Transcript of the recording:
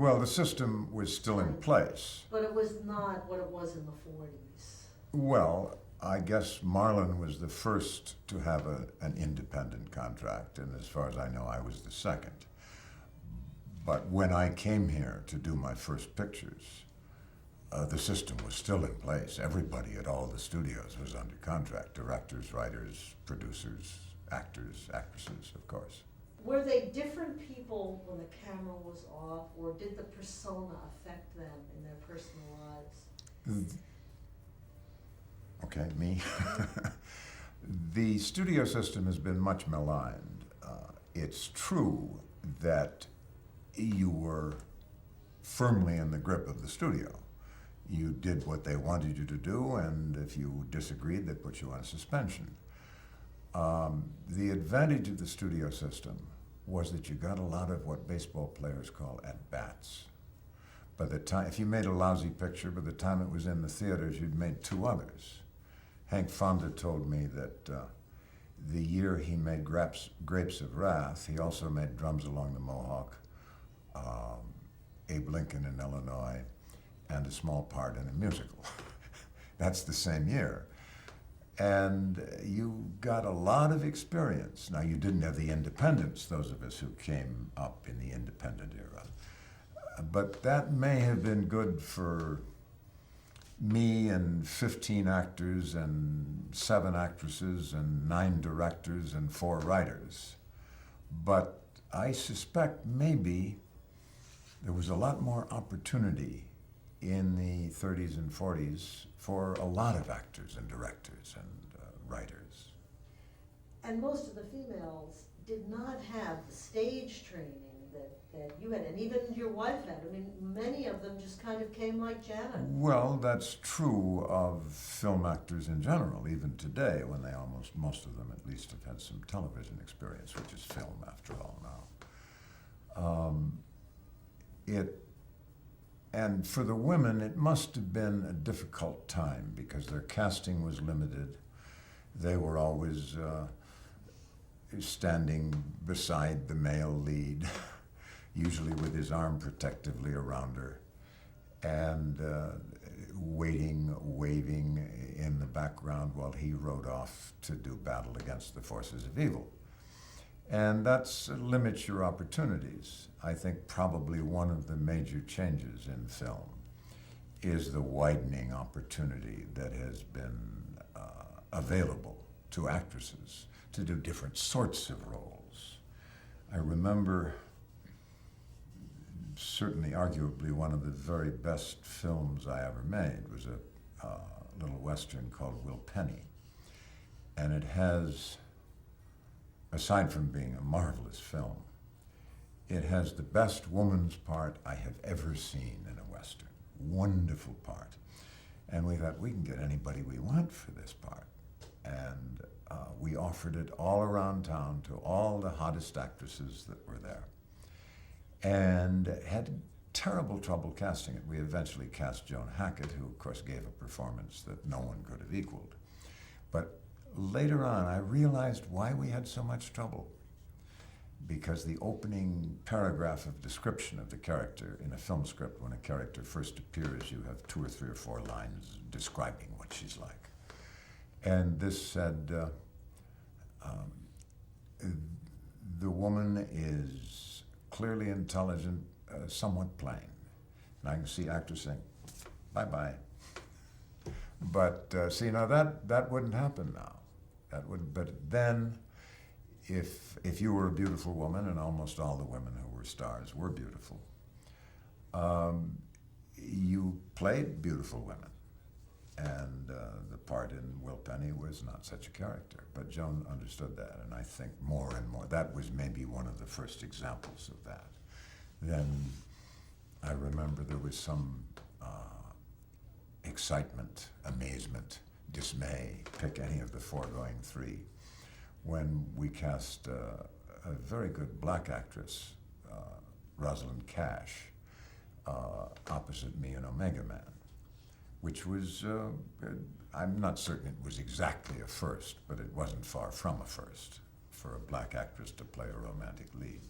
Well, the system was still in place. But it was not what it was in the 40s. Well, I guess Marlon was the first to have an independent contract, and as far as I know, I was the second. But when I came here to do my first pictures, the system was still in place. Everybody at all the studios was under contract: directors, writers, producers, actors, actresses, of course. Were they different people when the camera was off, or did the persona affect them in their personal lives? Okay, me. The studio system has been much maligned. It's true that you were firmly in the grip of the studio. You did what they wanted you to do, and if you disagreed, they put you on suspension. The advantage of the studio system was that you got a lot of what baseball players call at-bats. By the time, if you made a lousy picture, by the time it was in the theaters, you'd made 2 others. Hank Fonda told me that the year he made Grapes of Wrath, he also made Drums Along the Mohawk, Abe Lincoln in Illinois, and a small part in a musical. That's the same year. And you got a lot of experience. Now, you didn't have the independence, those of us who came up in the independent era. But that may have been good for me and 15 actors and 7 actresses and 9 directors and 4 writers. But I suspect maybe there was a lot more opportunity in the 30s and 40s for a lot of actors and directors and writers. And most of the females did not have the stage training that you had, and even your wife had. I mean, many of them just kind of came like Janet. Well, that's true of film actors in general, even today, when they most of them at least have had some television experience, which is film after all now. And for the women, it must have been a difficult time because their casting was limited. They were always standing beside the male lead, usually with his arm protectively around her, and waiting, waving in the background while he rode off to do battle against the forces of evil. And that limits your opportunities. I think probably one of the major changes in film is the widening opportunity that has been available to actresses to do different sorts of roles. I remember certainly arguably one of the very best films I ever made was a little Western called Will Penny. And it has, aside from being a marvelous film, it has the best woman's part I have ever seen in a Western. Wonderful part. And we thought, we can get anybody we want for this part. And we offered it all around town to all the hottest actresses that were there. And had terrible trouble casting it. We eventually cast Joan Hackett, who of course gave a performance that no one could have equaled. But later on, I realized why we had so much trouble. Because the opening paragraph of description of the character in a film script, when a character first appears, you have 2 or 3 or 4 lines describing what she's like. And this said, the woman is clearly intelligent, somewhat plain. And I can see actors saying, bye-bye. But see, now that wouldn't happen now. That wouldn't, but then, if you were a beautiful woman, and almost all the women who were stars were beautiful, you played beautiful women. And the part in Will Penny was not such a character. But Joan understood that, and I think more and more. That was maybe one of the first examples of that. Then I remember there was some excitement, amazement, dismay, pick any of the foregoing 3, when we cast a very good black actress, Rosalind Cash, opposite me in Omega Man, which was, I'm not certain it was exactly a first, but it wasn't far from a first for a black actress to play a romantic lead.